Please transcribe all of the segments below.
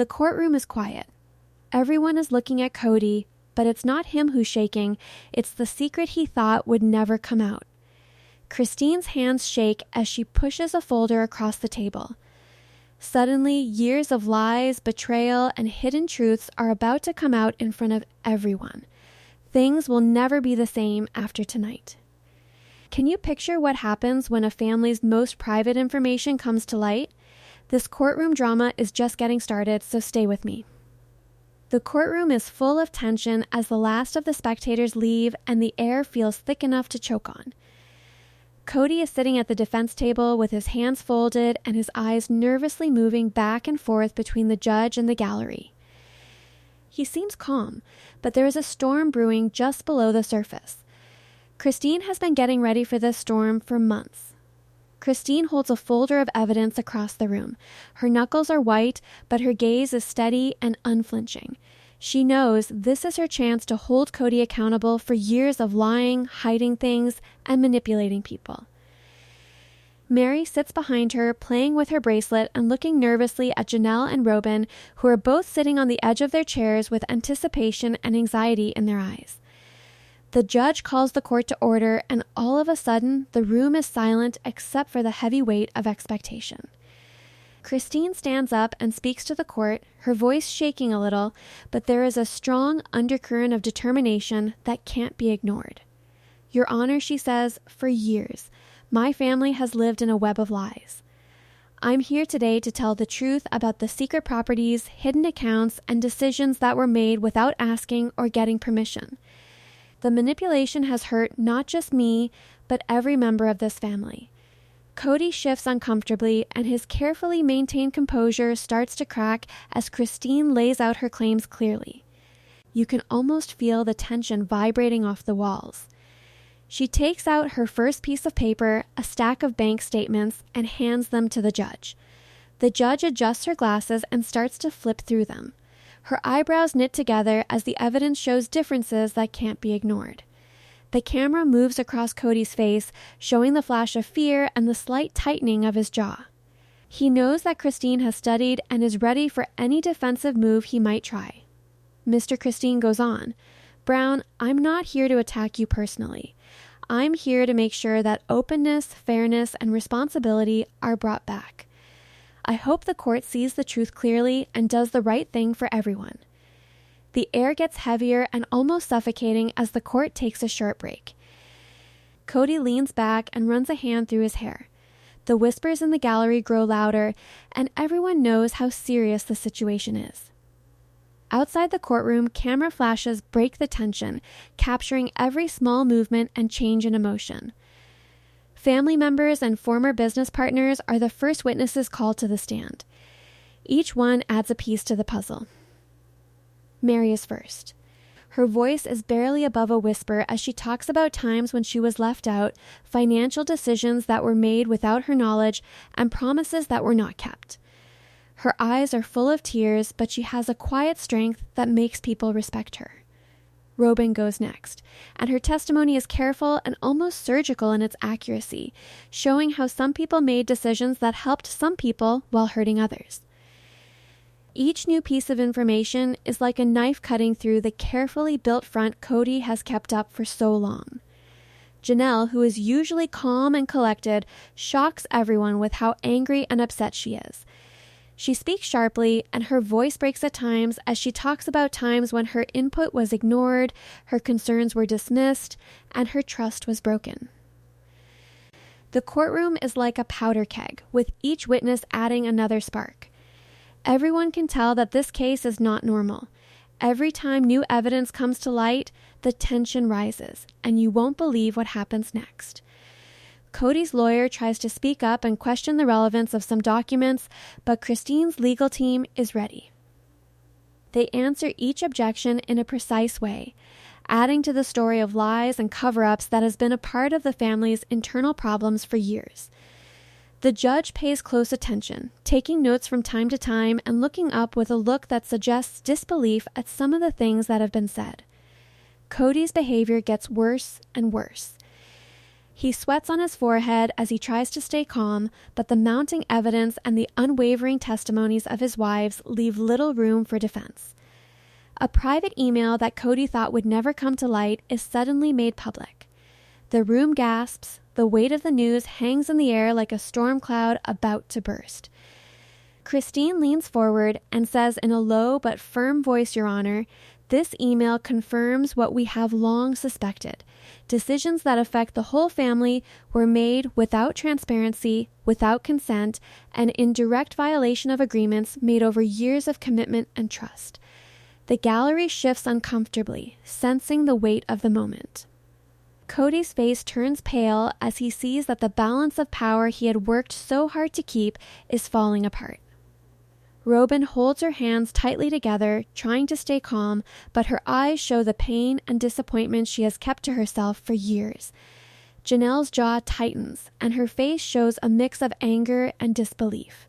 The courtroom is quiet. Everyone is looking at Kody, but it's not him who's shaking, it's the secret he thought would never come out. Christine's hands shake as she pushes a folder across the table. Suddenly, years of lies, betrayal, and hidden truths are about to come out in front of everyone. Things will never be the same after tonight. Can you picture what happens when a family's most private information comes to light? This courtroom drama is just getting started, so stay with me. The courtroom is full of tension as the last of the spectators leave and the air feels thick enough to choke on. Kody is sitting at the defense table with his hands folded and his eyes nervously moving back and forth between the judge and the gallery. He seems calm, but there is a storm brewing just below the surface. Christine has been getting ready for this storm for months. Christine holds a folder of evidence across the room. Her knuckles are white, but her gaze is steady and unflinching. She knows this is her chance to hold Kody accountable for years of lying, hiding things, and manipulating people. Mary sits behind her, playing with her bracelet and looking nervously at Janelle and Robyn, who are both sitting on the edge of their chairs with anticipation and anxiety in their eyes. The judge calls the court to order, and all of a sudden, the room is silent except for the heavy weight of expectation. Christine stands up and speaks to the court, her voice shaking a little, but there is a strong undercurrent of determination that can't be ignored. Your Honor, she says, for years, my family has lived in a web of lies. I'm here today to tell the truth about the secret properties, hidden accounts, and decisions that were made without asking or getting permission. The manipulation has hurt not just me, but every member of this family. Kody shifts uncomfortably, and his carefully maintained composure starts to crack as Christine lays out her claims clearly. You can almost feel the tension vibrating off the walls. She takes out her first piece of paper, a stack of bank statements, and hands them to the judge. The judge adjusts her glasses and starts to flip through them. Her eyebrows knit together as the evidence shows differences that can't be ignored. The camera moves across Kody's face, showing the flash of fear and the slight tightening of his jaw. He knows that Christine has studied and is ready for any defensive move he might try. Mr. Christine goes on, "Brown, I'm not here to attack you personally. I'm here to make sure that openness, fairness, and responsibility are brought back. I hope the court sees the truth clearly and does the right thing for everyone." The air gets heavier and almost suffocating as the court takes a short break. Kody leans back and runs a hand through his hair. The whispers in the gallery grow louder, and everyone knows how serious the situation is. Outside the courtroom, camera flashes break the tension, capturing every small movement and change in emotion. Family members and former business partners are the first witnesses called to the stand. Each one adds a piece to the puzzle. Mary is first. Her voice is barely above a whisper as she talks about times when she was left out, financial decisions that were made without her knowledge, and promises that were not kept. Her eyes are full of tears, but she has a quiet strength that makes people respect her. Robyn goes next, and her testimony is careful and almost surgical in its accuracy, showing how some people made decisions that helped some people while hurting others. Each new piece of information is like a knife cutting through the carefully built front Kody has kept up for so long. Janelle, who is usually calm and collected, shocks everyone with how angry and upset she is. She speaks sharply, and her voice breaks at times as she talks about times when her input was ignored, her concerns were dismissed, and her trust was broken. The courtroom is like a powder keg, with each witness adding another spark. Everyone can tell that this case is not normal. Every time new evidence comes to light, the tension rises, and you won't believe what happens next. Kody's lawyer tries to speak up and question the relevance of some documents, but Christine's legal team is ready. They answer each objection in a precise way, adding to the story of lies and cover-ups that has been a part of the family's internal problems for years. The judge pays close attention, taking notes from time to time and looking up with a look that suggests disbelief at some of the things that have been said. Kody's behavior gets worse and worse. He sweats on his forehead as he tries to stay calm, but the mounting evidence and the unwavering testimonies of his wives leave little room for defense. A private email that Kody thought would never come to light is suddenly made public. The room gasps, the weight of the news hangs in the air like a storm cloud about to burst. Christine leans forward and says in a low but firm voice, Your Honor, this email confirms what we have long suspected. Decisions that affect the whole family were made without transparency, without consent, and in direct violation of agreements made over years of commitment and trust. The gallery shifts uncomfortably, sensing the weight of the moment. Kody's face turns pale as he sees that the balance of power he had worked so hard to keep is falling apart. Robyn holds her hands tightly together, trying to stay calm, but her eyes show the pain and disappointment she has kept to herself for years. Janelle's jaw tightens, and her face shows a mix of anger and disbelief.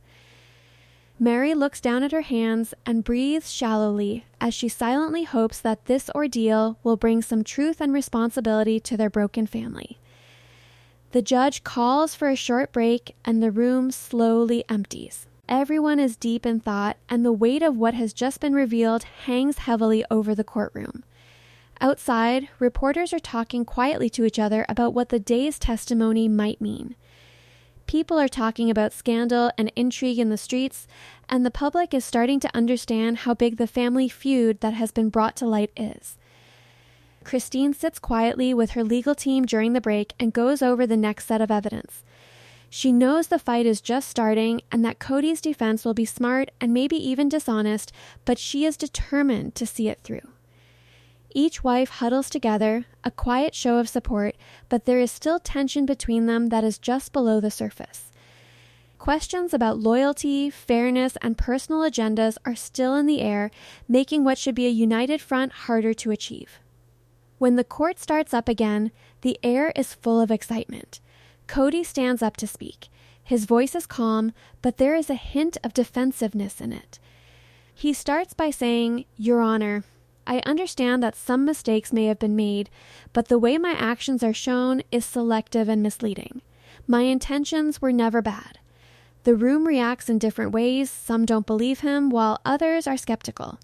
Mary looks down at her hands and breathes shallowly as she silently hopes that this ordeal will bring some truth and responsibility to their broken family. The judge calls for a short break, and the room slowly empties. Everyone is deep in thought, and the weight of what has just been revealed hangs heavily over the courtroom. Outside, reporters are talking quietly to each other about what the day's testimony might mean. People are talking about scandal and intrigue in the streets, and the public is starting to understand how big the family feud that has been brought to light is. Christine sits quietly with her legal team during the break and goes over the next set of evidence. She knows the fight is just starting and that Kody's defense will be smart and maybe even dishonest, but she is determined to see it through. Each wife huddles together, a quiet show of support, but there is still tension between them that is just below the surface. Questions about loyalty, fairness, and personal agendas are still in the air, making what should be a united front harder to achieve. When the court starts up again, the air is full of excitement. Kody stands up to speak. His voice is calm, but there is a hint of defensiveness in it. He starts by saying, Your Honor, I understand that some mistakes may have been made, but the way my actions are shown is selective and misleading. My intentions were never bad. The room reacts in different ways. Some don't believe him, while others are skeptical.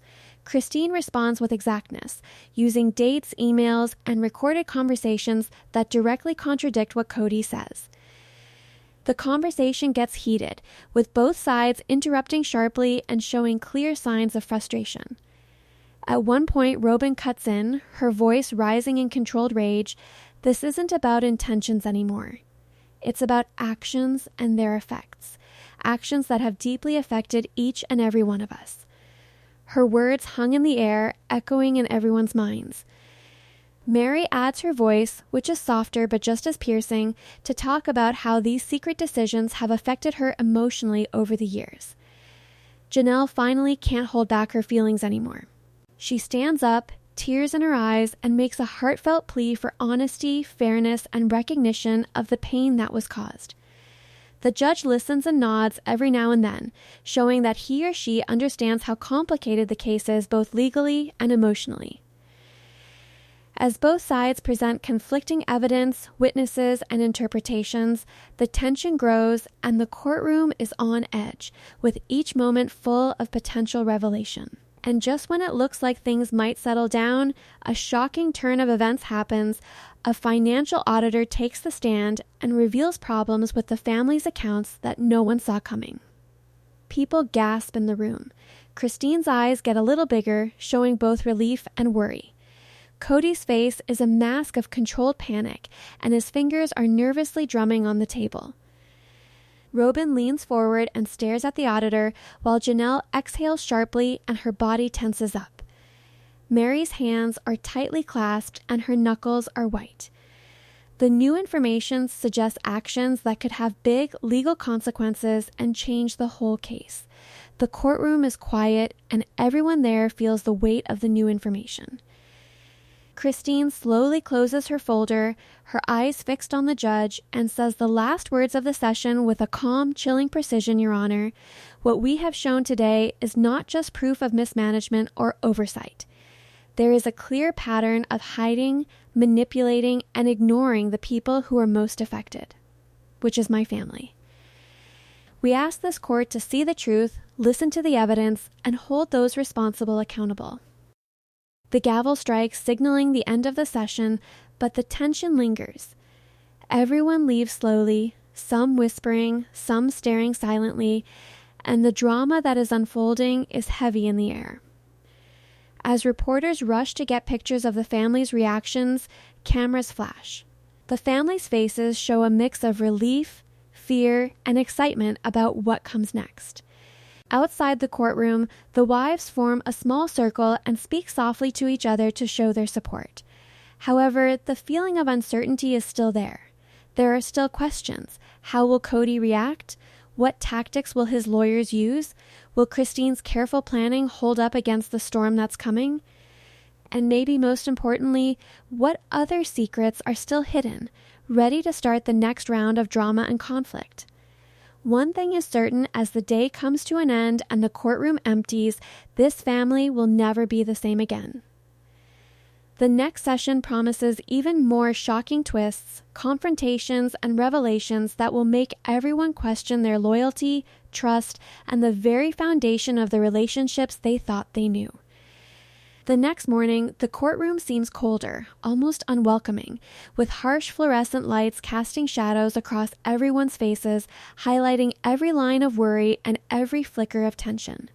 Christine responds with exactness, using dates, emails, and recorded conversations that directly contradict what Kody says. The conversation gets heated, with both sides interrupting sharply and showing clear signs of frustration. At one point, Robyn cuts in, her voice rising in controlled rage. This isn't about intentions anymore. It's about actions and their effects, actions that have deeply affected each and every one of us. Her words hung in the air, echoing in everyone's minds. Mary adds her voice, which is softer but just as piercing, to talk about how these secret decisions have affected her emotionally over the years. Janelle finally can't hold back her feelings anymore. She stands up, tears in her eyes, and makes a heartfelt plea for honesty, fairness, and recognition of the pain that was caused. The judge listens and nods every now and then, showing that he or she understands how complicated the case is both legally and emotionally. As both sides present conflicting evidence, witnesses, and interpretations, the tension grows and the courtroom is on edge, with each moment full of potential revelation. And just when it looks like things might settle down, a shocking turn of events happens. A financial auditor takes the stand and reveals problems with the family's accounts that no one saw coming. People gasp in the room. Christine's eyes get a little bigger, showing both relief and worry. Kody's face is a mask of controlled panic, and his fingers are nervously drumming on the table. Robyn leans forward and stares at the auditor, while Janelle exhales sharply and her body tenses up. Mary's hands are tightly clasped and her knuckles are white. The new information suggests actions that could have big legal consequences and change the whole case. The courtroom is quiet and everyone there feels the weight of the new information. Christine slowly closes her folder, her eyes fixed on the judge, and says the last words of the session with a calm, chilling precision, Your Honor. What we have shown today is not just proof of mismanagement or oversight. There is a clear pattern of hiding, manipulating, and ignoring the people who are most affected, which is my family. We ask this court to see the truth, listen to the evidence, and hold those responsible accountable. The gavel strikes, signaling the end of the session, but the tension lingers. Everyone leaves slowly, some whispering, some staring silently, and the drama that is unfolding is heavy in the air. As reporters rush to get pictures of the family's reactions, cameras flash. The family's faces show a mix of relief, fear, and excitement about what comes next. Outside the courtroom, the wives form a small circle and speak softly to each other to show their support. However, the feeling of uncertainty is still there. There are still questions. How will Kody react? What tactics will his lawyers use? Will Christine's careful planning hold up against the storm that's coming? And maybe most importantly, what other secrets are still hidden, ready to start the next round of drama and conflict? One thing is certain: as the day comes to an end and the courtroom empties, this family will never be the same again. The next session promises even more shocking twists, confrontations, and revelations that will make everyone question their loyalty, trust, and the very foundation of the relationships they thought they knew. The next morning, the courtroom seems colder, almost unwelcoming, with harsh fluorescent lights casting shadows across everyone's faces, highlighting every line of worry and every flicker of tension.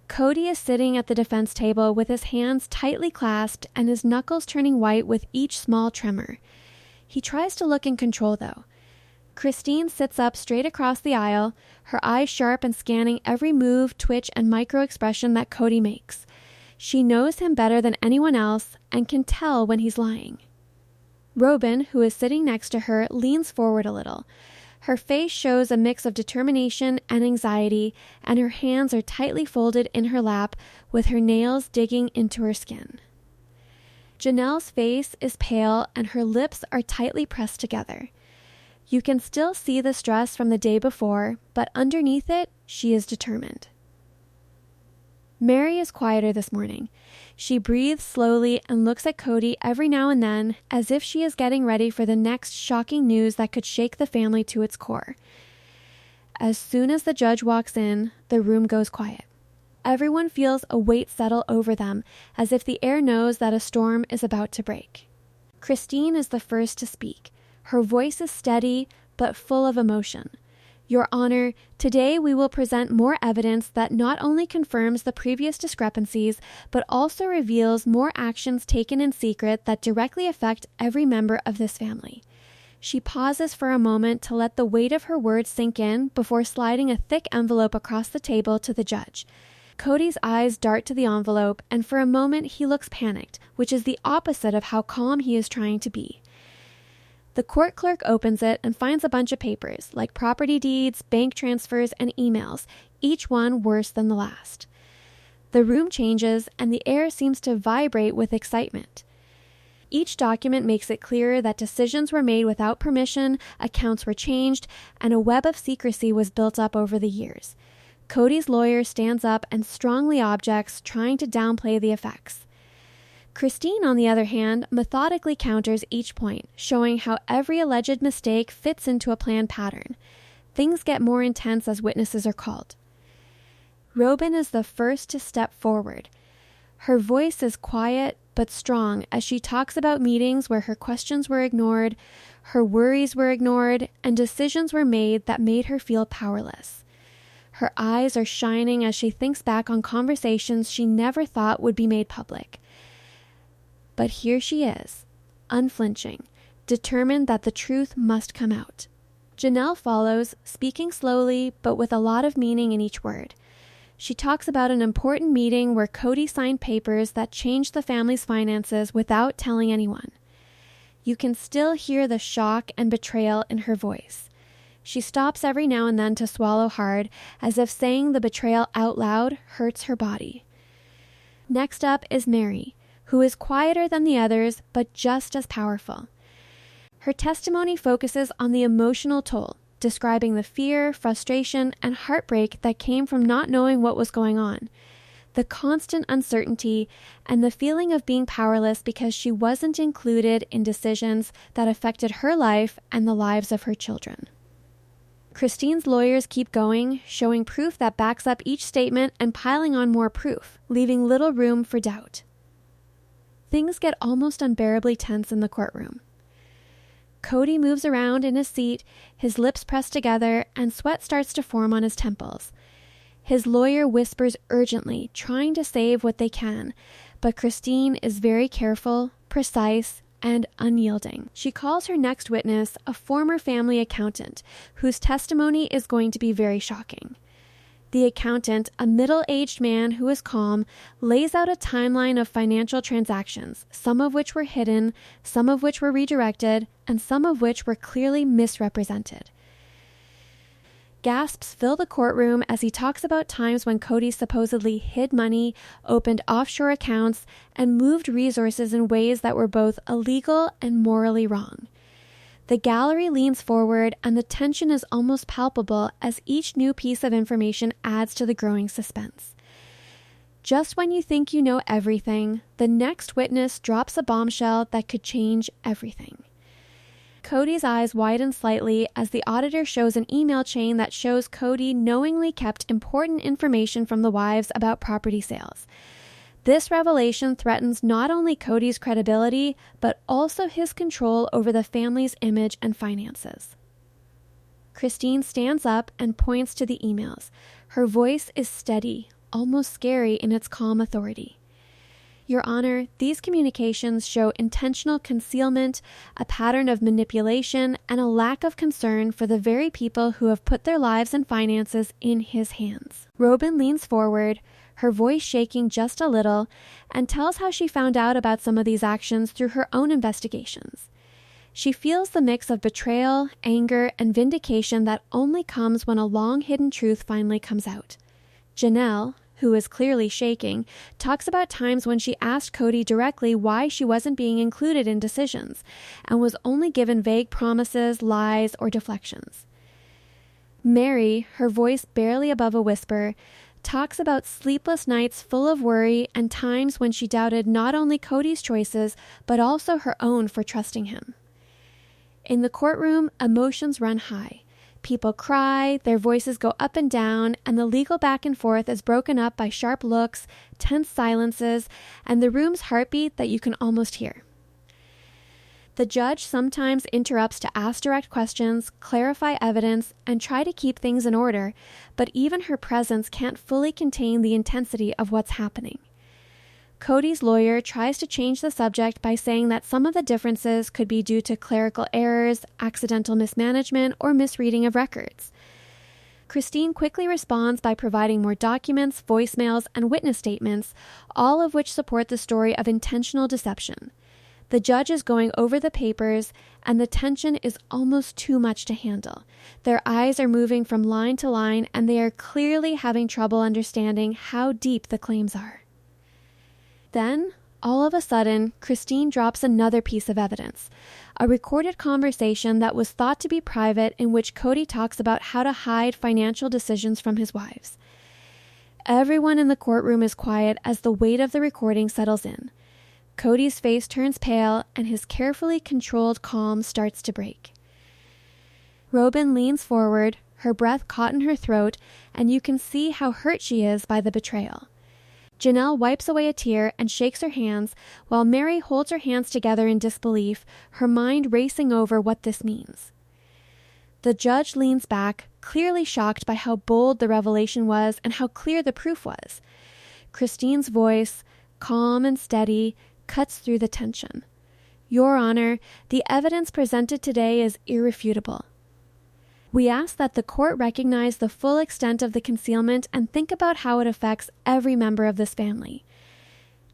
Kody is sitting at the defense table with his hands tightly clasped and his knuckles turning white with each small tremor. He tries to look in control, though. Christine sits up straight across the aisle, her eyes sharp and scanning every move, twitch, and micro-expression that Kody makes. She knows him better than anyone else and can tell when he's lying. Robyn, who is sitting next to her, leans forward a little. Her face shows a mix of determination and anxiety, and her hands are tightly folded in her lap, with her nails digging into her skin. Janelle's face is pale, and her lips are tightly pressed together. You can still see the stress from the day before, but underneath it, she is determined. Mary is quieter this morning. She breathes slowly and looks at Kody every now and then, as if she is getting ready for the next shocking news that could shake the family to its core. As soon as the judge walks in, the room goes quiet. Everyone feels a weight settle over them, as if the air knows that a storm is about to break. Christine is the first to speak. Her voice is steady, but full of emotion. Your Honor, today we will present more evidence that not only confirms the previous discrepancies, but also reveals more actions taken in secret that directly affect every member of this family. She pauses for a moment to let the weight of her words sink in before sliding a thick envelope across the table to the judge. Kody's eyes dart to the envelope, and for a moment he looks panicked, which is the opposite of how calm he is trying to be. The court clerk opens it and finds a bunch of papers, like property deeds, bank transfers, and emails, each one worse than the last. The room changes, and the air seems to vibrate with excitement. Each document makes it clearer that decisions were made without permission, accounts were changed, and a web of secrecy was built up over the years. Kody's lawyer stands up and strongly objects, trying to downplay the effects. Christine, on the other hand, methodically counters each point, showing how every alleged mistake fits into a planned pattern. Things get more intense as witnesses are called. Robyn is the first to step forward. Her voice is quiet but strong as she talks about meetings where her questions were ignored, her worries were ignored, and decisions were made that made her feel powerless. Her eyes are shining as she thinks back on conversations she never thought would be made public. But here she is, unflinching, determined that the truth must come out. Janelle follows, speaking slowly, but with a lot of meaning in each word. She talks about an important meeting where Kody signed papers that changed the family's finances without telling anyone. You can still hear the shock and betrayal in her voice. She stops every now and then to swallow hard, as if saying the betrayal out loud hurts her body. Next up is Mary, who is quieter than the others, but just as powerful. Her testimony focuses on the emotional toll, describing the fear, frustration, and heartbreak that came from not knowing what was going on. the constant uncertainty, and the feeling of being powerless because she wasn't included in decisions that affected her life and the lives of her children. Christine's lawyers keep going, showing proof that backs up each statement and piling on more proof, leaving little room for doubt. Things get almost unbearably tense in the courtroom. Kody moves around in his seat, his lips pressed together, and sweat starts to form on his temples. His lawyer whispers urgently, trying to save what they can, but Christine is very careful, precise, and unyielding. She calls her next witness a former family accountant, whose testimony is going to be very shocking. The accountant, a middle-aged man who is calm, lays out a timeline of financial transactions, some of which were hidden, some of which were redirected, and some of which were clearly misrepresented. Gasps fill the courtroom as he talks about times when Kody supposedly hid money, opened offshore accounts, and moved resources in ways that were both illegal and morally wrong. The gallery leans forward, and the tension is almost palpable as each new piece of information adds to the growing suspense. Just when you think you know everything, the next witness drops a bombshell that could change everything. Kody's eyes widen slightly as the auditor shows an email chain that shows Kody knowingly kept important information from the wives about property sales. This revelation threatens not only Kody's credibility, but also his control over the family's image and finances. Christine stands up and points to the emails. Her voice is steady, almost scary in its calm authority. Your Honor, these communications show intentional concealment, a pattern of manipulation, and a lack of concern for the very people who have put their lives and finances in his hands. Robyn leans forward, her voice shaking just a little, and tells how she found out about some of these actions through her own investigations. She feels the mix of betrayal, anger, and vindication that only comes when a long-hidden truth finally comes out. Janelle, who is clearly shaking, talks about times when she asked Kody directly why she wasn't being included in decisions, and was only given vague promises, lies, or deflections. Mary, her voice barely above a whisper, talks about sleepless nights full of worry and times when she doubted not only Kody's choices, but also her own for trusting him. In the courtroom, emotions run high. People cry, their voices go up and down, and the legal back and forth is broken up by sharp looks, tense silences, and the room's heartbeat that you can almost hear. The judge sometimes interrupts to ask direct questions, clarify evidence, and try to keep things in order, but even her presence can't fully contain the intensity of what's happening. Kody's lawyer tries to change the subject by saying that some of the differences could be due to clerical errors, accidental mismanagement, or misreading of records. Christine quickly responds by providing more documents, voicemails, and witness statements, all of which support the story of intentional deception. The judge is going over the papers, and the tension is almost too much to handle. Their eyes are moving from line to line, and they are clearly having trouble understanding how deep the claims are. Then, all of a sudden, Christine drops another piece of evidence, a recorded conversation that was thought to be private in which Kody talks about how to hide financial decisions from his wives. Everyone in the courtroom is quiet as the weight of the recording settles in. Kody's face turns pale, and his carefully controlled calm starts to break. Robyn leans forward, her breath caught in her throat, and you can see how hurt she is by the betrayal. Janelle wipes away a tear and shakes her hands, while Mary holds her hands together in disbelief, her mind racing over what this means. The judge leans back, clearly shocked by how bold the revelation was and how clear the proof was. Christine's voice, calm and steady, cuts through the tension. Your Honor, the evidence presented today is irrefutable. We ask that the court recognize the full extent of the concealment and think about how it affects every member of this family.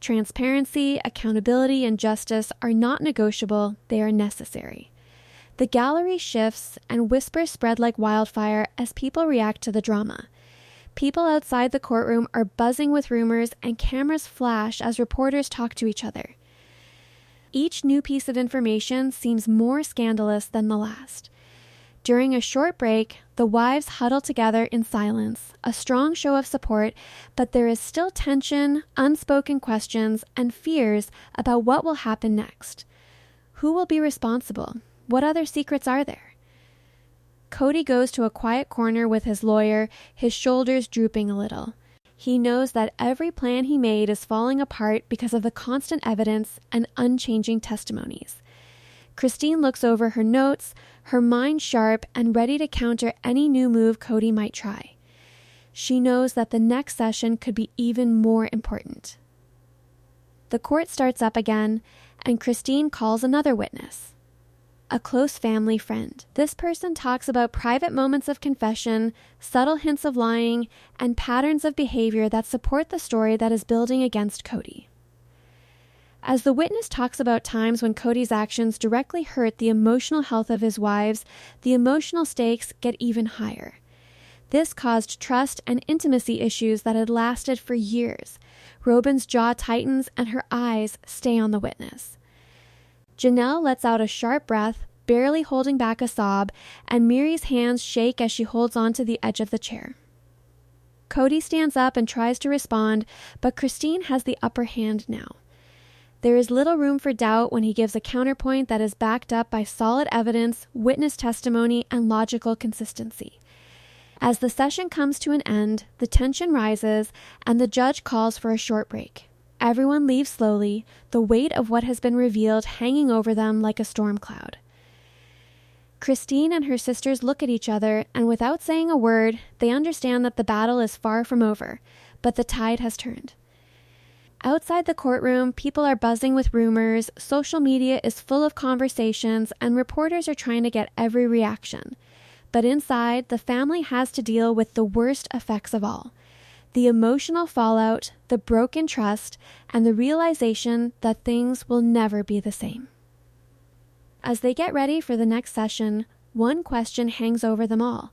Transparency, accountability, and justice are not negotiable, they are necessary. The gallery shifts and whispers spread like wildfire as people react to the drama. People outside the courtroom are buzzing with rumors, and cameras flash as reporters talk to each other. Each new piece of information seems more scandalous than the last. During a short break, the wives huddle together in silence, a strong show of support, but there is still tension, unspoken questions, and fears about what will happen next. Who will be responsible? What other secrets are there? Kody goes to a quiet corner with his lawyer, his shoulders drooping a little. He knows that every plan he made is falling apart because of the constant evidence and unchanging testimonies. Christine looks over her notes, her mind sharp and ready to counter any new move Kody might try. She knows that the next session could be even more important. The court starts up again, and Christine calls another witness. A close family friend. This person talks about private moments of confession, subtle hints of lying, and patterns of behavior that support the story that is building against Kody. As the witness talks about times when Kody's actions directly hurt the emotional health of his wives, the emotional stakes get even higher. This caused trust and intimacy issues that had lasted for years. Robyn's jaw tightens and her eyes stay on the witness. Janelle lets out a sharp breath, barely holding back a sob, and Miri's hands shake as she holds onto the edge of the chair. Kody stands up and tries to respond, but Christine has the upper hand now. There is little room for doubt when he gives a counterpoint that is backed up by solid evidence, witness testimony, and logical consistency. As the session comes to an end, the tension rises, and the judge calls for a short break. Everyone leaves slowly, the weight of what has been revealed hanging over them like a storm cloud. Christine and her sisters look at each other, and without saying a word, they understand that the battle is far from over, but the tide has turned. Outside the courtroom, people are buzzing with rumors, social media is full of conversations, and reporters are trying to get every reaction. But inside, the family has to deal with the worst effects of all: the emotional fallout, the broken trust, and the realization that things will never be the same. As they get ready for the next session, one question hangs over them all.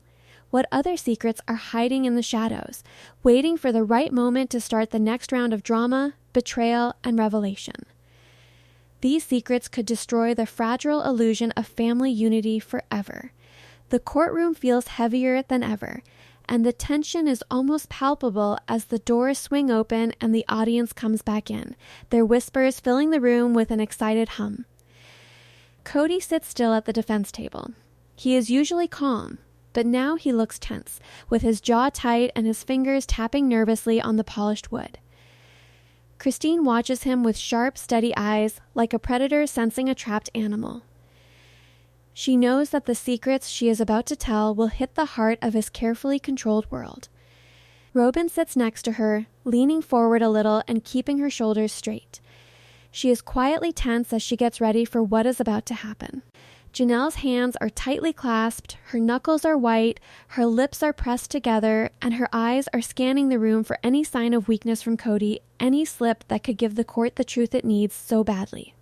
What other secrets are hiding in the shadows, waiting for the right moment to start the next round of drama, betrayal, and revelation? These secrets could destroy the fragile illusion of family unity forever. The courtroom feels heavier than ever, and the tension is almost palpable as the doors swing open and the audience comes back in, their whispers filling the room with an excited hum. Kody sits still at the defense table. He is usually calm, but now he looks tense, with his jaw tight and his fingers tapping nervously on the polished wood. Christine watches him with sharp, steady eyes, like a predator sensing a trapped animal. She knows that the secrets she is about to tell will hit the heart of his carefully controlled world. Robyn sits next to her, leaning forward a little and keeping her shoulders straight. She is quietly tense as she gets ready for what is about to happen. Janelle's hands are tightly clasped, her knuckles are white, her lips are pressed together, and her eyes are scanning the room for any sign of weakness from Kody, any slip that could give the court the truth it needs so badly.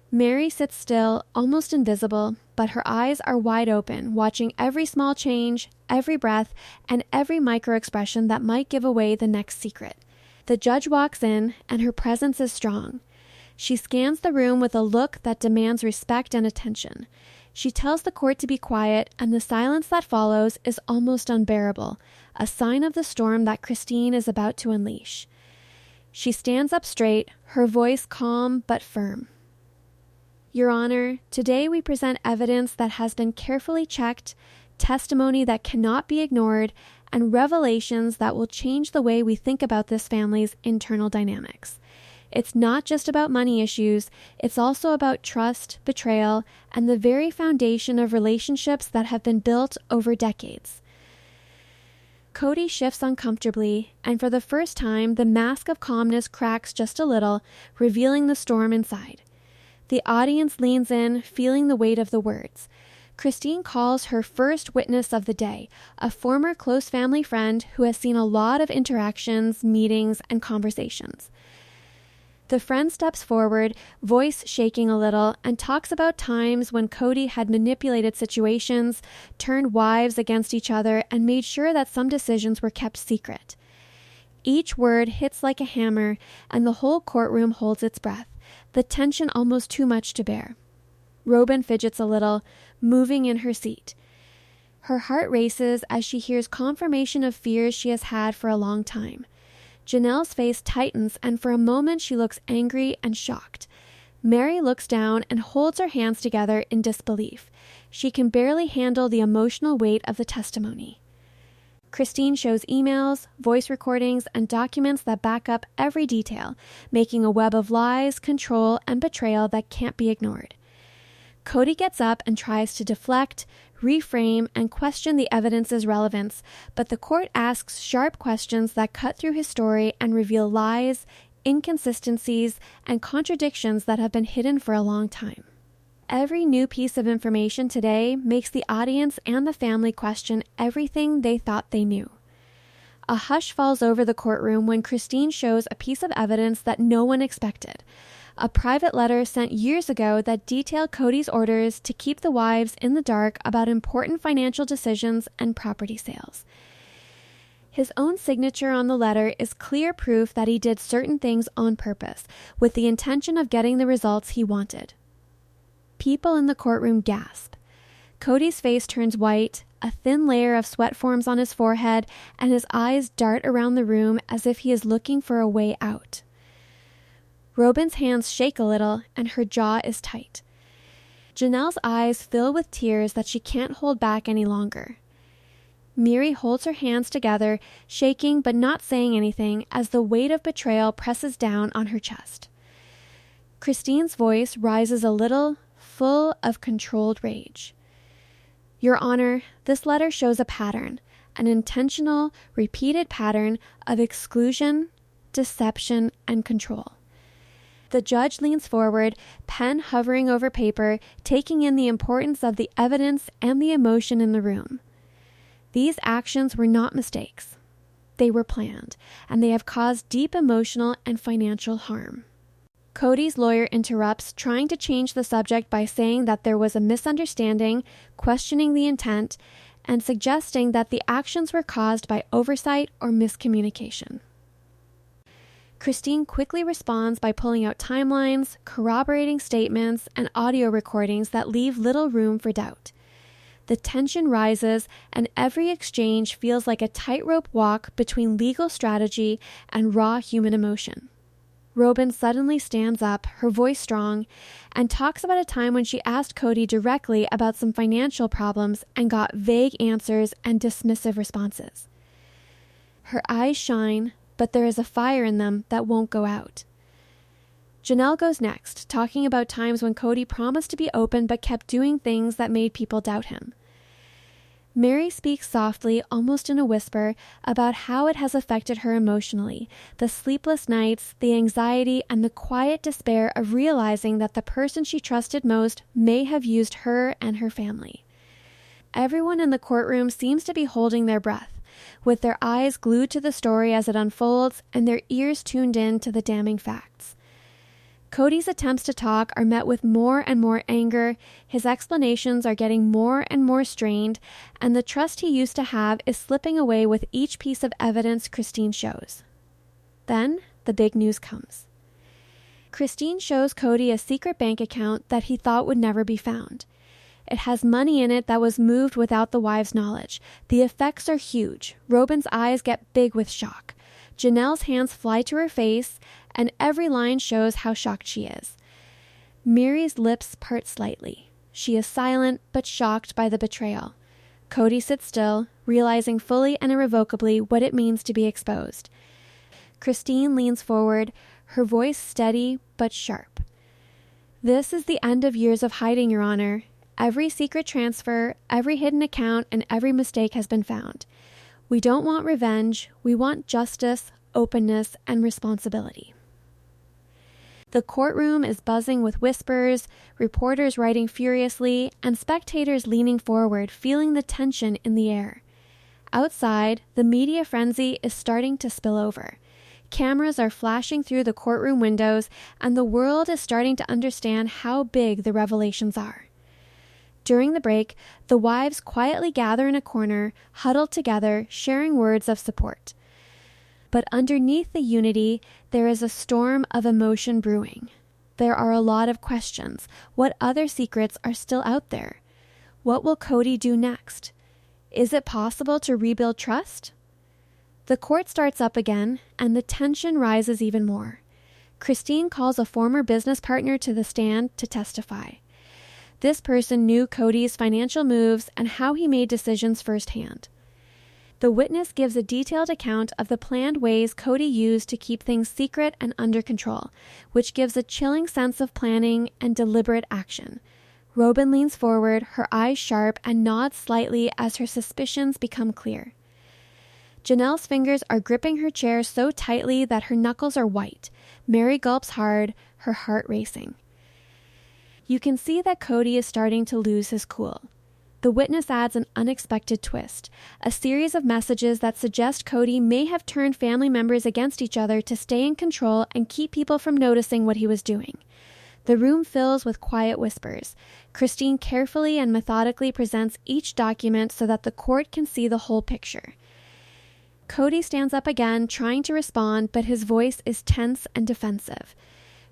Miri sits still, almost invisible, but her eyes are wide open, watching every small change, every breath, and every micro-expression that might give away the next secret. The judge walks in, and her presence is strong. She scans the room with a look that demands respect and attention. She tells the court to be quiet, and the silence that follows is almost unbearable, a sign of the storm that Christine is about to unleash. She stands up straight, her voice calm but firm. Your Honor, today we present evidence that has been carefully checked, testimony that cannot be ignored, and revelations that will change the way we think about this family's internal dynamics. It's not just about money issues, it's also about trust, betrayal, and the very foundation of relationships that have been built over decades. Kody shifts uncomfortably, and for the first time, the mask of calmness cracks just a little, revealing the storm inside. The audience leans in, feeling the weight of the words. Christine calls her first witness of the day, a former close family friend who has seen a lot of interactions, meetings, and conversations. The friend steps forward, voice shaking a little, and talks about times when Kody had manipulated situations, turned wives against each other, and made sure that some decisions were kept secret. Each word hits like a hammer, and the whole courtroom holds its breath, the tension almost too much to bear. Robyn fidgets a little, moving in her seat. Her heart races as she hears confirmation of fears she has had for a long time. Janelle's face tightens, and for a moment she looks angry and shocked. Mary looks down and holds her hands together in disbelief. She can barely handle the emotional weight of the testimony. Christine shows emails, voice recordings, and documents that back up every detail, making a web of lies, control, and betrayal that can't be ignored. Kody gets up and tries to deflect, reframe, and question the evidence's relevance, but the court asks sharp questions that cut through his story and reveal lies, inconsistencies, and contradictions that have been hidden for a long time. Every new piece of information today makes the audience and the family question everything they thought they knew. A hush falls over the courtroom when Christine shows a piece of evidence that no one expected. A private letter sent years ago that detailed Kody's orders to keep the wives in the dark about important financial decisions and property sales. His own signature on the letter is clear proof that he did certain things on purpose, with the intention of getting the results he wanted. People in the courtroom gasp. Kody's face turns white, a thin layer of sweat forms on his forehead, and his eyes dart around the room as if he is looking for a way out. Robyn's hands shake a little, and her jaw is tight. Janelle's eyes fill with tears that she can't hold back any longer. Miri holds her hands together, shaking but not saying anything as the weight of betrayal presses down on her chest. Christine's voice rises a little, full of controlled rage. Your Honor, this letter shows a pattern, an intentional, repeated pattern of exclusion, deception, and control. The judge leans forward, pen hovering over paper, taking in the importance of the evidence and the emotion in the room. These actions were not mistakes. They were planned, and they have caused deep emotional and financial harm. Kody's lawyer interrupts, trying to change the subject by saying that there was a misunderstanding, questioning the intent, and suggesting that the actions were caused by oversight or miscommunication. Christine quickly responds by pulling out timelines, corroborating statements, and audio recordings that leave little room for doubt. The tension rises, and every exchange feels like a tightrope walk between legal strategy and raw human emotion. Robyn suddenly stands up, her voice strong, and talks about a time when she asked Kody directly about some financial problems and got vague answers and dismissive responses. Her eyes shine, but there is a fire in them that won't go out. Janelle goes next, talking about times when Kody promised to be open but kept doing things that made people doubt him. Mary speaks softly, almost in a whisper, about how it has affected her emotionally, the sleepless nights, the anxiety, and the quiet despair of realizing that the person she trusted most may have used her and her family. Everyone in the courtroom seems to be holding their breath, with their eyes glued to the story as it unfolds and their ears tuned in to the damning facts. Kody's attempts to talk are met with more and more anger, his explanations are getting more and more strained, and the trust he used to have is slipping away with each piece of evidence Christine shows. Then, the big news comes. Christine shows Kody a secret bank account that he thought would never be found. It has money in it that was moved without the wives' knowledge. The effects are huge. Robyn's eyes get big with shock. Janelle's hands fly to her face, and every line shows how shocked she is. Miri's lips part slightly. She is silent, but shocked by the betrayal. Kody sits still, realizing fully and irrevocably what it means to be exposed. Christine leans forward, her voice steady but sharp. This is the end of years of hiding, Your Honor. Every secret transfer, every hidden account, and every mistake has been found. We don't want revenge. We want justice, openness, and responsibility. The courtroom is buzzing with whispers, reporters writing furiously, and spectators leaning forward, feeling the tension in the air. Outside, the media frenzy is starting to spill over. Cameras are flashing through the courtroom windows, and the world is starting to understand how big the revelations are. During the break, the wives quietly gather in a corner, huddled together, sharing words of support. But underneath the unity, there is a storm of emotion brewing. There are a lot of questions. What other secrets are still out there? What will Kody do next? Is it possible to rebuild trust? The court starts up again, and the tension rises even more. Christine calls a former business partner to the stand to testify. This person knew Kody's financial moves and how he made decisions firsthand. The witness gives a detailed account of the planned ways Kody used to keep things secret and under control, which gives a chilling sense of planning and deliberate action. Robyn leans forward, her eyes sharp, and nods slightly as her suspicions become clear. Janelle's fingers are gripping her chair so tightly that her knuckles are white. Mary gulps hard, her heart racing. You can see that Kody is starting to lose his cool. The witness adds an unexpected twist, a series of messages that suggest Kody may have turned family members against each other to stay in control and keep people from noticing what he was doing. The room fills with quiet whispers. Christine carefully and methodically presents each document so that the court can see the whole picture. Kody stands up again, trying to respond, but his voice is tense and defensive.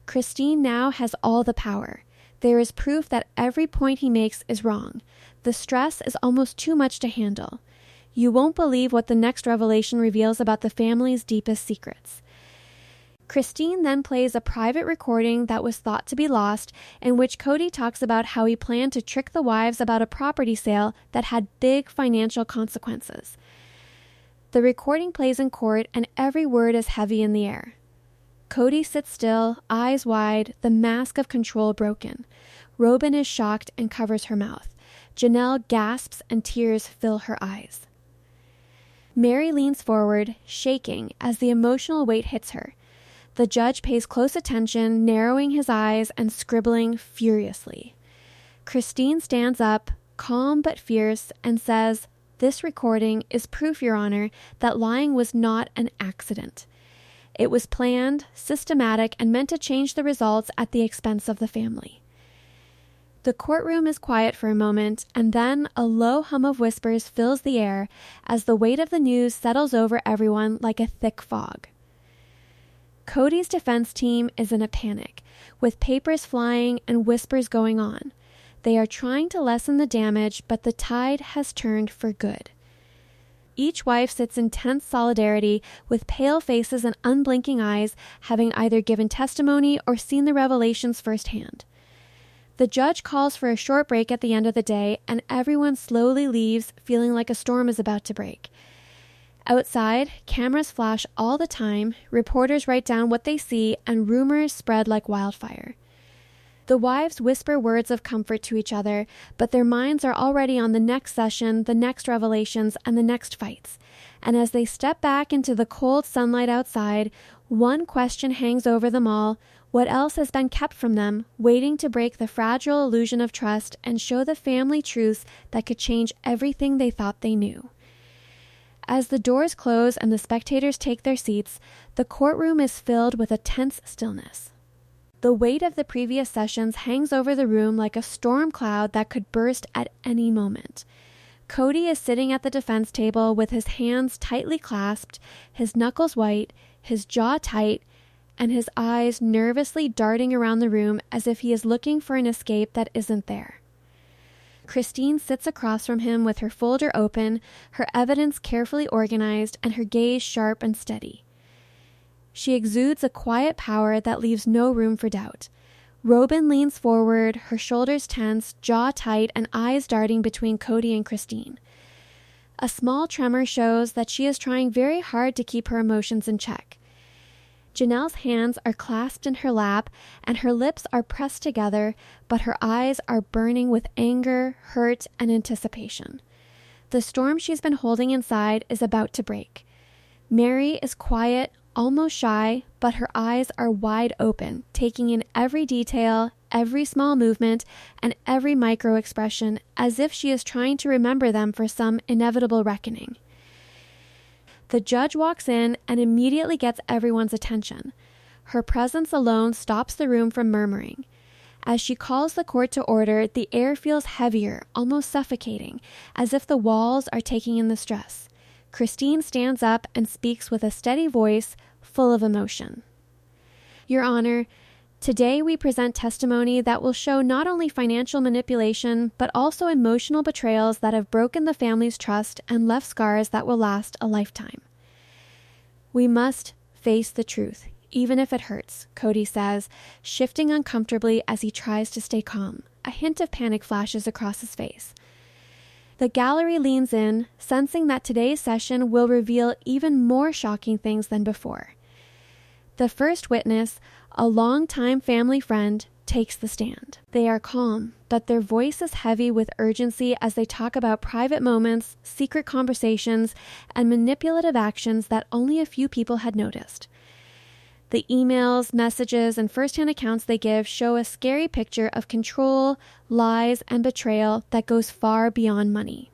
Christine now has all the power. There is proof that every point he makes is wrong. The stress is almost too much to handle. You won't believe what the next revelation reveals about the family's deepest secrets. Christine then plays a private recording that was thought to be lost, in which Kody talks about how he planned to trick the wives about a property sale that had big financial consequences. The recording plays in court, and every word is heavy in the air. Kody sits still, eyes wide, the mask of control broken. Robyn is shocked and covers her mouth. Janelle gasps and tears fill her eyes. Mary leans forward, shaking as the emotional weight hits her. The judge pays close attention, narrowing his eyes and scribbling furiously. Christine stands up, calm but fierce, and says, "This recording is proof, Your Honor, that lying was not an accident. It was planned, systematic, and meant to change the results at the expense of the family." The courtroom is quiet for a moment, and then a low hum of whispers fills the air as the weight of the news settles over everyone like a thick fog. Kody's defense team is in a panic, with papers flying and whispers going on. They are trying to lessen the damage, but the tide has turned for good. Each wife sits in tense solidarity, with pale faces and unblinking eyes, having either given testimony or seen the revelations firsthand. The judge calls for a short break at the end of the day, and everyone slowly leaves, feeling like a storm is about to break. Outside, cameras flash all the time, reporters write down what they see, and rumors spread like wildfire. The wives whisper words of comfort to each other, but their minds are already on the next session, the next revelations, and the next fights. And as they step back into the cold sunlight outside, one question hangs over them all: what else has been kept from them, waiting to break the fragile illusion of trust and show the family truths that could change everything they thought they knew? As the doors close and the spectators take their seats, the courtroom is filled with a tense stillness. The weight of the previous sessions hangs over the room like a storm cloud that could burst at any moment. Kody is sitting at the defense table with his hands tightly clasped, his knuckles white, his jaw tight, and his eyes nervously darting around the room as if he is looking for an escape that isn't there. Christine sits across from him with her folder open, her evidence carefully organized, and her gaze sharp and steady. She exudes a quiet power that leaves no room for doubt. Robyn leans forward, her shoulders tense, jaw tight, and eyes darting between Kody and Christine. A small tremor shows that she is trying very hard to keep her emotions in check. Janelle's hands are clasped in her lap, and her lips are pressed together, but her eyes are burning with anger, hurt, and anticipation. The storm she's been holding inside is about to break. Mary is quiet, almost shy, but her eyes are wide open, taking in every detail, every small movement, and every micro-expression, as if she is trying to remember them for some inevitable reckoning. The judge walks in and immediately gets everyone's attention. Her presence alone stops the room from murmuring. As she calls the court to order, the air feels heavier, almost suffocating, as if the walls are taking in the stress. Christine stands up and speaks with a steady voice, full of emotion. "Your Honor, Today, we present testimony that will show not only financial manipulation, but also emotional betrayals that have broken the family's trust and left scars that will last a lifetime. We must face the truth, even if it hurts, Kody says, shifting uncomfortably as he tries to stay calm. A hint of panic flashes across his face. The gallery leans in, sensing that today's session will reveal even more shocking things than before. The first witness, a longtime family friend, takes the stand. They are calm, but their voice is heavy with urgency as they talk about private moments, secret conversations, and manipulative actions that only a few people had noticed. The emails, messages, and first-hand accounts they give show a scary picture of control, lies, and betrayal that goes far beyond money.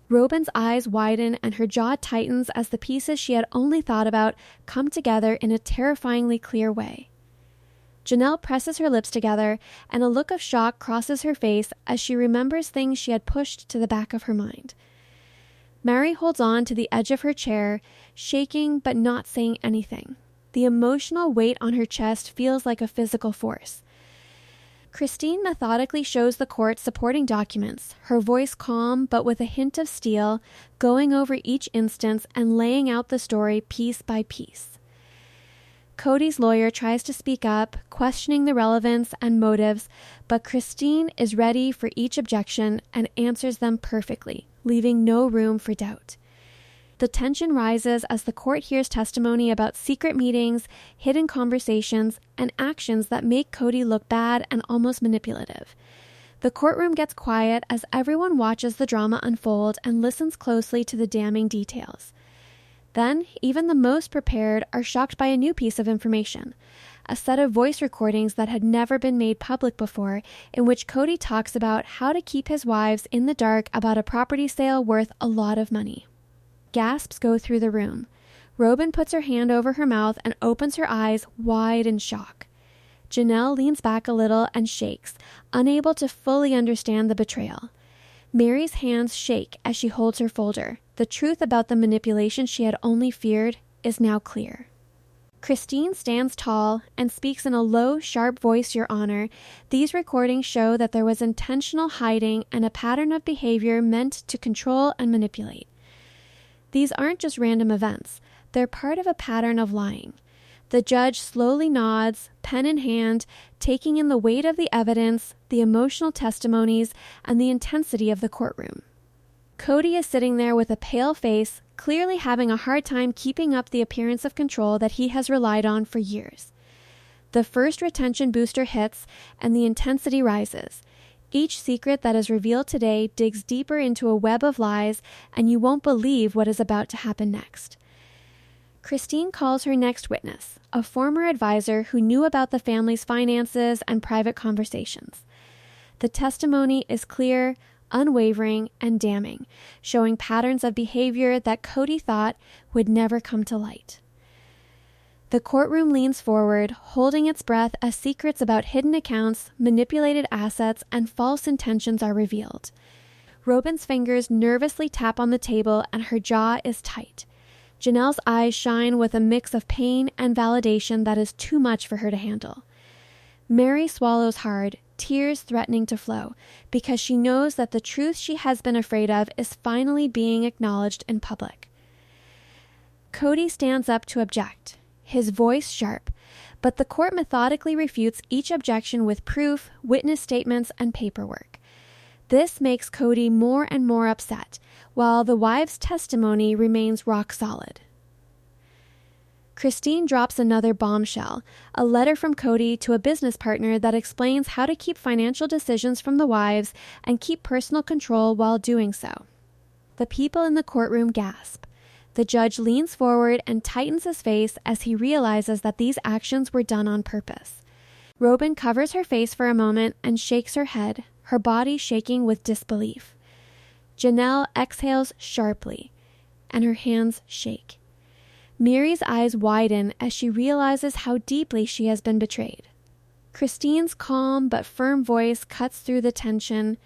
Robyn's eyes widen and her jaw tightens as the pieces she had only thought about come together in a terrifyingly clear way. Janelle presses her lips together, and a look of shock crosses her face as she remembers things she had pushed to the back of her mind. Mary holds on to the edge of her chair, shaking but not saying anything. The emotional weight on her chest feels like a physical force. Christine methodically shows the court supporting documents, her voice calm but with a hint of steel, going over each instance and laying out the story piece by piece. Kody's lawyer tries to speak up, questioning the relevance and motives, but Christine is ready for each objection and answers them perfectly, leaving no room for doubt. The tension rises as the court hears testimony about secret meetings, hidden conversations, and actions that make Kody look bad and almost manipulative. The courtroom gets quiet as everyone watches the drama unfold and listens closely to the damning details. Then, even the most prepared are shocked by a new piece of information, a set of voice recordings that had never been made public before, in which Kody talks about how to keep his wives in the dark about a property sale worth a lot of money. Gasps go through the room. Robyn puts her hand over her mouth and opens her eyes wide in shock. Janelle leans back a little and shakes, unable to fully understand the betrayal. Mary's hands shake as she holds her folder. The truth about the manipulation she had only feared is now clear. Christine stands tall and speaks in a low, sharp voice, Your Honor. These recordings show that there was intentional hiding and a pattern of behavior meant to control and manipulate. These aren't just random events. They're part of a pattern of lying. The judge slowly nods, pen in hand, taking in the weight of the evidence, the emotional testimonies, and the intensity of the courtroom. Kody is sitting there with a pale face, clearly having a hard time keeping up the appearance of control that he has relied on for years. The first retention booster hits, and the intensity rises. Each secret that is revealed today digs deeper into a web of lies, and you won't believe what is about to happen next. Christine calls her next witness, a former advisor who knew about the family's finances and private conversations. The testimony is clear, unwavering, and damning, showing patterns of behavior that Kody thought would never come to light. The courtroom leans forward, holding its breath as secrets about hidden accounts, manipulated assets, and false intentions are revealed. Robyn's fingers nervously tap on the table and her jaw is tight. Janelle's eyes shine with a mix of pain and validation that is too much for her to handle. Mary swallows hard, tears threatening to flow, because she knows that the truth she has been afraid of is finally being acknowledged in public. Kody stands up to object, his voice sharp, but the court methodically refutes each objection with proof, witness statements, and paperwork. This makes Kody more and more upset, while the wives' testimony remains rock solid. Christine drops another bombshell, a letter from Kody to a business partner that explains how to keep financial decisions from the wives and keep personal control while doing so. The people in the courtroom gasp. The judge leans forward and tightens his face as he realizes that these actions were done on purpose. Robyn covers her face for a moment and shakes her head, her body shaking with disbelief. Janelle exhales sharply, and her hands shake. Mary's eyes widen as she realizes how deeply she has been betrayed. Christine's calm but firm voice cuts through the tension.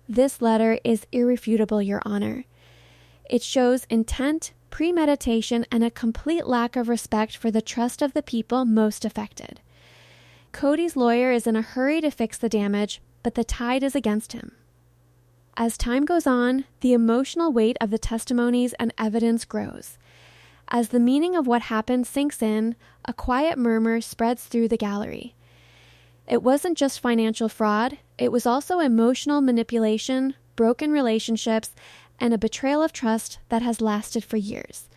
This letter is irrefutable, Your Honor. It shows intent, premeditation, and a complete lack of respect for the trust of the people most affected. Kody's lawyer is in a hurry to fix the damage, but the tide is against him. As time goes on, the emotional weight of the testimonies and evidence grows. As the meaning of what happened sinks in, a quiet murmur spreads through the gallery. It wasn't just financial fraud, it was also emotional manipulation, broken relationships, and a betrayal of trust that has lasted for years.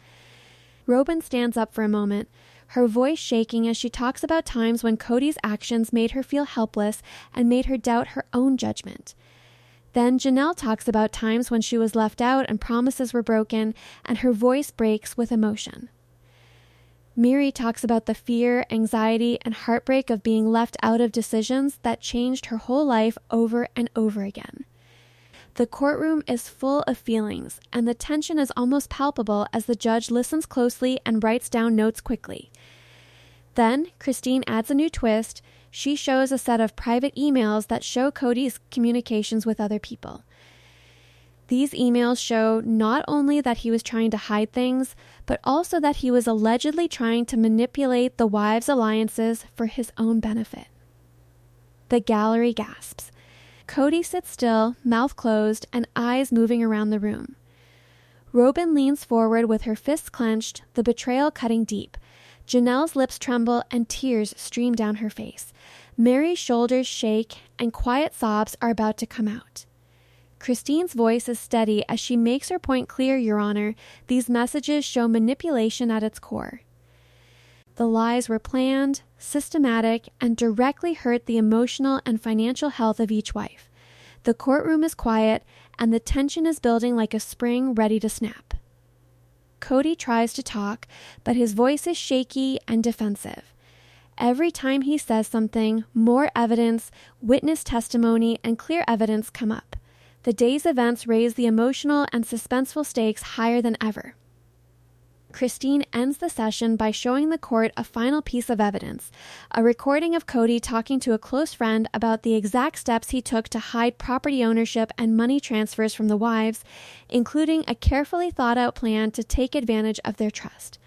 Robyn stands up for a moment, her voice shaking as she talks about times when Kody's actions made her feel helpless and made her doubt her own judgment. Then Janelle talks about times when she was left out and promises were broken, and her voice breaks with emotion. Miri talks about the fear, anxiety, and heartbreak of being left out of decisions that changed her whole life over and over again. The courtroom is full of feelings, and the tension is almost palpable as the judge listens closely and writes down notes quickly. Then, Christine adds a new twist. She shows a set of private emails that show Kody's communications with other people. These emails show not only that he was trying to hide things, but also that he was allegedly trying to manipulate the wives' alliances for his own benefit. The gallery gasps. Kody sits still, mouth closed, and eyes moving around the room. Robyn leans forward with her fists clenched, the betrayal cutting deep. Janelle's lips tremble and tears stream down her face. Mary's shoulders shake and quiet sobs are about to come out. Christine's voice is steady as she makes her point clear, Your Honor. These messages show manipulation at its core. The lies were planned, systematic, and directly hurt the emotional and financial health of each wife. The courtroom is quiet, and the tension is building like a spring ready to snap. Kody tries to talk, but his voice is shaky and defensive. Every time he says something, more evidence, witness testimony, and clear evidence come up. The day's events raise the emotional and suspenseful stakes higher than ever. Christine ends the session by showing the court a final piece of evidence, a recording of Kody talking to a close friend about the exact steps he took to hide property ownership and money transfers from the wives, including a carefully thought-out plan to take advantage of their trust.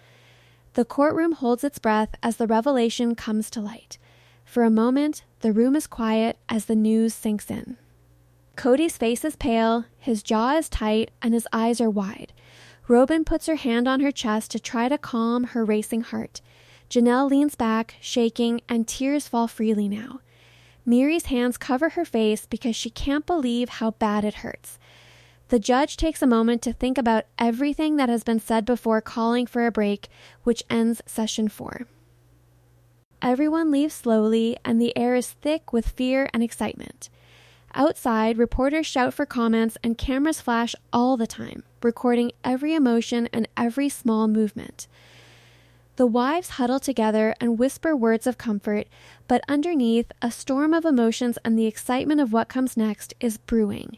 The courtroom holds its breath as the revelation comes to light. For a moment, the room is quiet as the news sinks in. Kody's face is pale, his jaw is tight, and his eyes are wide. Robyn puts her hand on her chest to try to calm her racing heart. Janelle leans back, shaking, and tears fall freely now. Miri's hands cover her face because she can't believe how bad it hurts. The judge takes a moment to think about everything that has been said before calling for a break, which ends session 4. Everyone leaves slowly, and the air is thick with fear and excitement. Outside, reporters shout for comments and cameras flash all the time, recording every emotion and every small movement. The wives huddle together and whisper words of comfort, but underneath, a storm of emotions and the excitement of what comes next is brewing,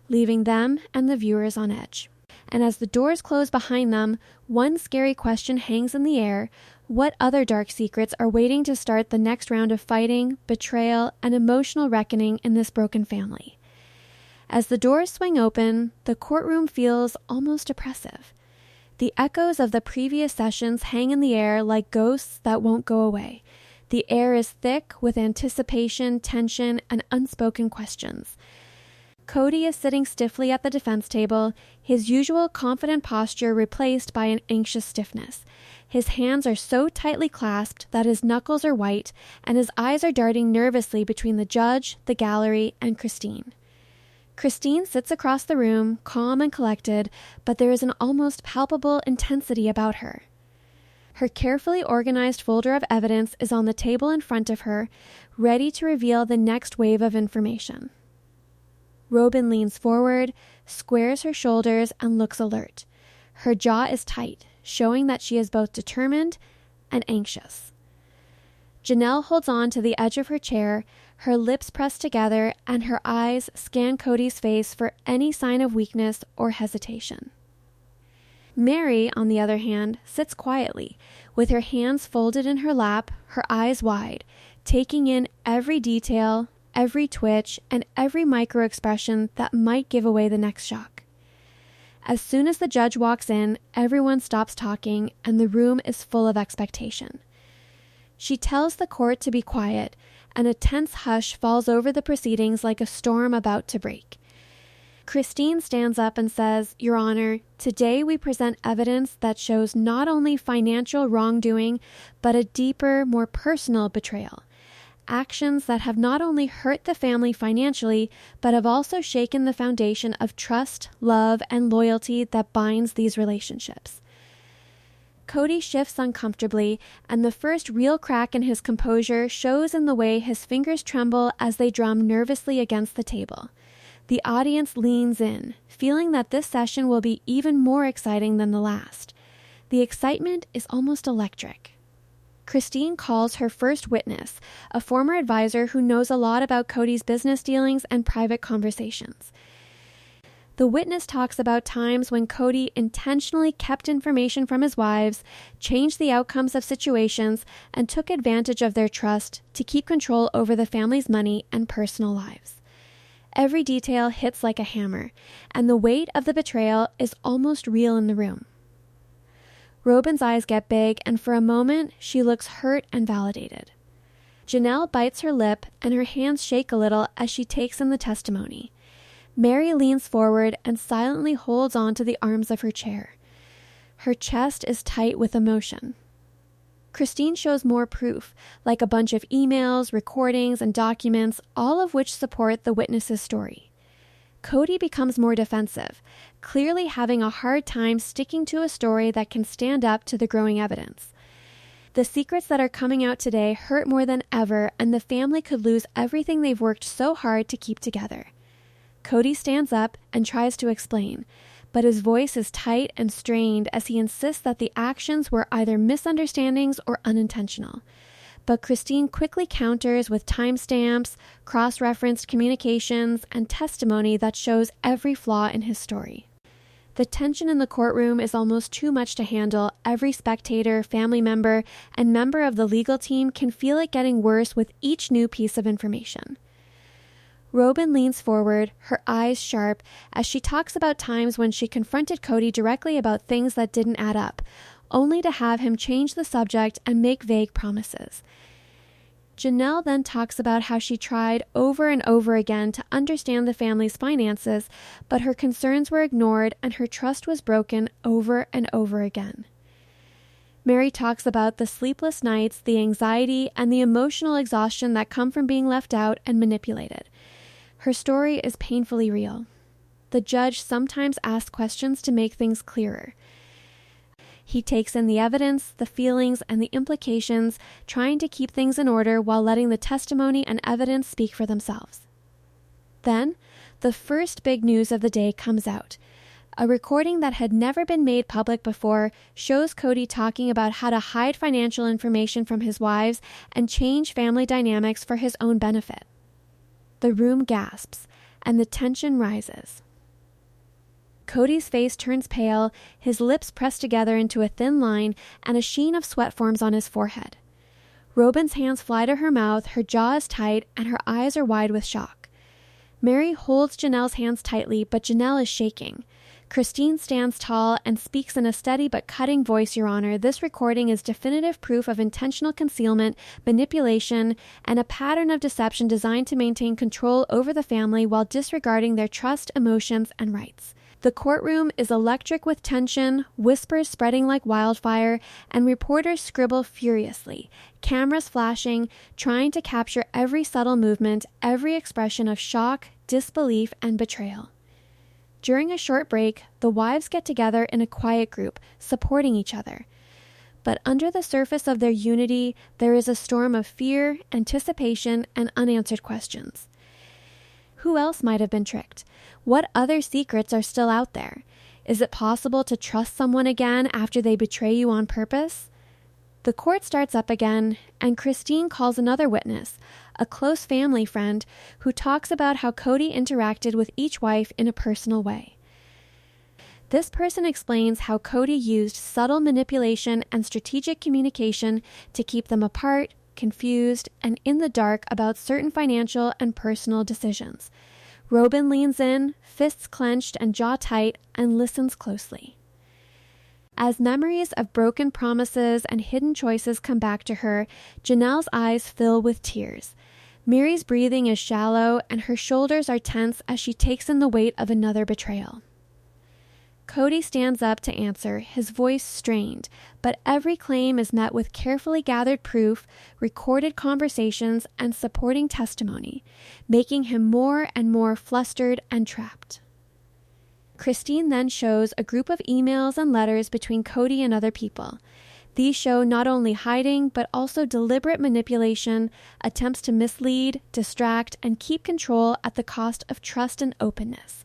leaving them and the viewers on edge. And as the doors close behind them, one scary question hangs in the air. What other dark secrets are waiting to start the next round of fighting, betrayal, and emotional reckoning in this broken family? As the doors swing open, the courtroom feels almost oppressive. The echoes of the previous sessions hang in the air like ghosts that won't go away. The air is thick with anticipation, tension, and unspoken questions. Kody is sitting stiffly at the defense table, his usual confident posture replaced by an anxious stiffness. His hands are so tightly clasped that his knuckles are white, and his eyes are darting nervously between the judge, the gallery, and Christine. Christine sits across the room, calm and collected, but there is an almost palpable intensity about her. Her carefully organized folder of evidence is on the table in front of her, ready to reveal the next wave of information. Robyn leans forward, squares her shoulders, and looks alert. Her jaw is tight, showing that she is both determined and anxious. Janelle holds on to the edge of her chair, her lips pressed together, and her eyes scan Kody's face for any sign of weakness or hesitation. Mary, on the other hand, sits quietly, with her hands folded in her lap, her eyes wide, taking in every detail, every twitch, and every micro-expression that might give away the next shock. As soon as the judge walks in, everyone stops talking, and the room is full of expectation. She tells the court to be quiet, and a tense hush falls over the proceedings like a storm about to break. Christine stands up and says, "Your Honor, today we present evidence that shows not only financial wrongdoing, but a deeper, more personal betrayal. Actions that have not only hurt the family financially, but have also shaken the foundation of trust, love, and loyalty that binds these relationships." Kody shifts uncomfortably, and the first real crack in his composure shows in the way his fingers tremble as they drum nervously against the table. The audience leans in, feeling that this session will be even more exciting than the last. The excitement is almost electric. Christine calls her first witness, a former advisor who knows a lot about Kody's business dealings and private conversations. The witness talks about times when Kody intentionally kept information from his wives, changed the outcomes of situations, and took advantage of their trust to keep control over the family's money and personal lives. Every detail hits like a hammer, and the weight of the betrayal is almost real in the room. Robyn's eyes get big, and for a moment, she looks hurt and validated. Janelle bites her lip, and her hands shake a little as she takes in the testimony. Mary leans forward and silently holds on to the arms of her chair. Her chest is tight with emotion. Christine shows more proof, like a bunch of emails, recordings, and documents, all of which support the witness's story. Kody becomes more defensive, clearly having a hard time sticking to a story that can stand up to the growing evidence. The secrets that are coming out today hurt more than ever, and the family could lose everything they've worked so hard to keep together. Kody stands up and tries to explain, but his voice is tight and strained as he insists that the actions were either misunderstandings or unintentional. But Christine quickly counters with timestamps, cross-referenced communications, and testimony that shows every flaw in his story. The tension in the courtroom is almost too much to handle. Every spectator, family member, and member of the legal team can feel it getting worse with each new piece of information. Robyn leans forward, her eyes sharp, as she talks about times when she confronted Kody directly about things that didn't add up, only to have him change the subject and make vague promises. Janelle then talks about how she tried over and over again to understand the family's finances, but her concerns were ignored and her trust was broken over and over again. Mary talks about the sleepless nights, the anxiety, and the emotional exhaustion that come from being left out and manipulated. Her story is painfully real. The judge sometimes asks questions to make things clearer. He takes in the evidence, the feelings, and the implications, trying to keep things in order while letting the testimony and evidence speak for themselves. Then, the first big news of the day comes out. A recording that had never been made public before shows Kody talking about how to hide financial information from his wives and change family dynamics for his own benefit. The room gasps, and the tension rises. Kody's face turns pale, his lips press together into a thin line, and a sheen of sweat forms on his forehead. Robyn's hands fly to her mouth, her jaw is tight, and her eyes are wide with shock. Mary holds Janelle's hands tightly, but Janelle is shaking. Christine stands tall and speaks in a steady but cutting voice, "Your Honor, this recording is definitive proof of intentional concealment, manipulation, and a pattern of deception designed to maintain control over the family while disregarding their trust, emotions, and rights." The courtroom is electric with tension, whispers spreading like wildfire, and reporters scribble furiously, cameras flashing, trying to capture every subtle movement, every expression of shock, disbelief, and betrayal. During a short break, the wives get together in a quiet group, supporting each other. But under the surface of their unity, there is a storm of fear, anticipation, and unanswered questions. Who else might have been tricked? What other secrets are still out there? Is it possible to trust someone again after they betray you on purpose? The court starts up again, and Christine calls another witness, a close family friend, who talks about how Kody interacted with each wife in a personal way. This person explains how Kody used subtle manipulation and strategic communication to keep them apart, confused, and in the dark about certain financial and personal decisions. Robyn leans in, fists clenched and jaw tight, and listens closely. As memories of broken promises and hidden choices come back to her, Janelle's eyes fill with tears. Miri's breathing is shallow and her shoulders are tense as she takes in the weight of another betrayal. Kody stands up to answer, his voice strained, but every claim is met with carefully gathered proof, recorded conversations, and supporting testimony, making him more and more flustered and trapped. Christine then shows a group of emails and letters between Kody and other people. These show not only hiding, but also deliberate manipulation, attempts to mislead, distract, and keep control at the cost of trust and openness.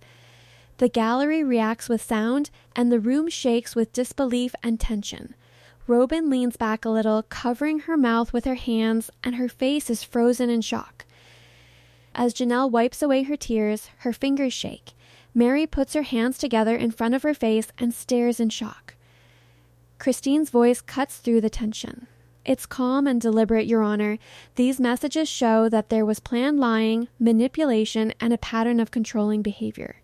The gallery reacts with sound, and the room shakes with disbelief and tension. Robyn leans back a little, covering her mouth with her hands, and her face is frozen in shock. As Janelle wipes away her tears, her fingers shake. Mary puts her hands together in front of her face and stares in shock. Christine's voice cuts through the tension. It's calm and deliberate, Your Honor. These messages show that there was planned lying, manipulation, and a pattern of controlling behavior.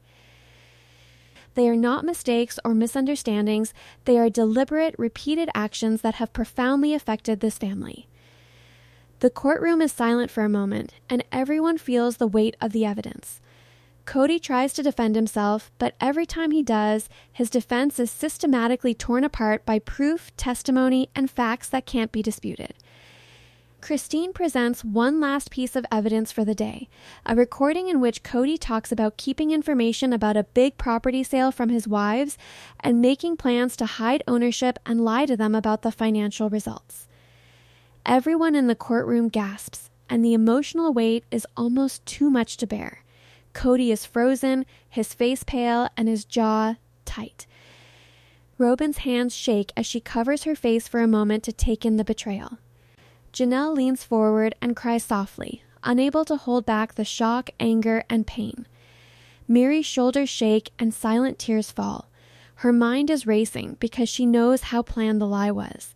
They are not mistakes or misunderstandings. They are deliberate, repeated actions that have profoundly affected this family. The courtroom is silent for a moment, and everyone feels the weight of the evidence. Kody tries to defend himself, but every time he does, his defense is systematically torn apart by proof, testimony, and facts that can't be disputed. Christine presents one last piece of evidence for the day, a recording in which Kody talks about keeping information about a big property sale from his wives and making plans to hide ownership and lie to them about the financial results. Everyone in the courtroom gasps, and the emotional weight is almost too much to bear. Kody is frozen, his face pale, and his jaw tight. Robyn's hands shake as she covers her face for a moment to take in the betrayal. Janelle leans forward and cries softly, unable to hold back the shock, anger, and pain. Miri's shoulders shake and silent tears fall. Her mind is racing because she knows how planned the lie was.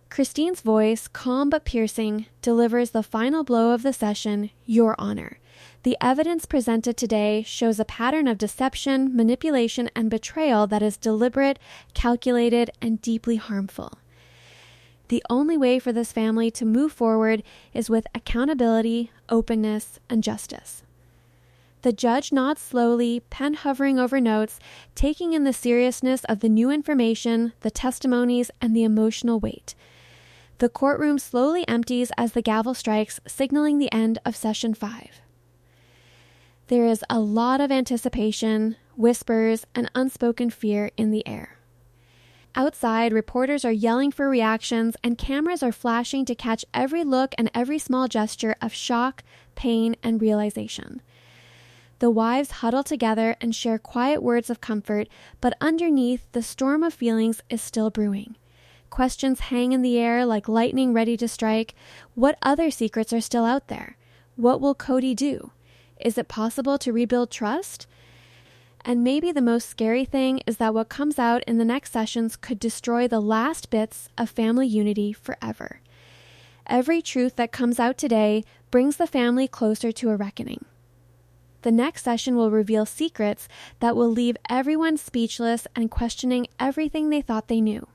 Christine's voice, calm but piercing, delivers the final blow of the session, Your Honor. The evidence presented today shows a pattern of deception, manipulation, and betrayal that is deliberate, calculated, and deeply harmful. The only way for this family to move forward is with accountability, openness, and justice. The judge nods slowly, pen hovering over notes, taking in the seriousness of the new information, the testimonies, and the emotional weight. The courtroom slowly empties as the gavel strikes, signaling the end of Session 5. There is a lot of anticipation, whispers, and unspoken fear in the air. Outside, reporters are yelling for reactions, and cameras are flashing to catch every look and every small gesture of shock, pain, and realization. The wives huddle together and share quiet words of comfort, but underneath, the storm of feelings is still brewing. Questions hang in the air like lightning ready to strike. What other secrets are still out there? What will Kody do? Is it possible to rebuild trust? And maybe the most scary thing is that what comes out in the next sessions could destroy the last bits of family unity forever. Every truth that comes out today brings the family closer to a reckoning. The next session will reveal secrets that will leave everyone speechless and questioning everything they thought they knew.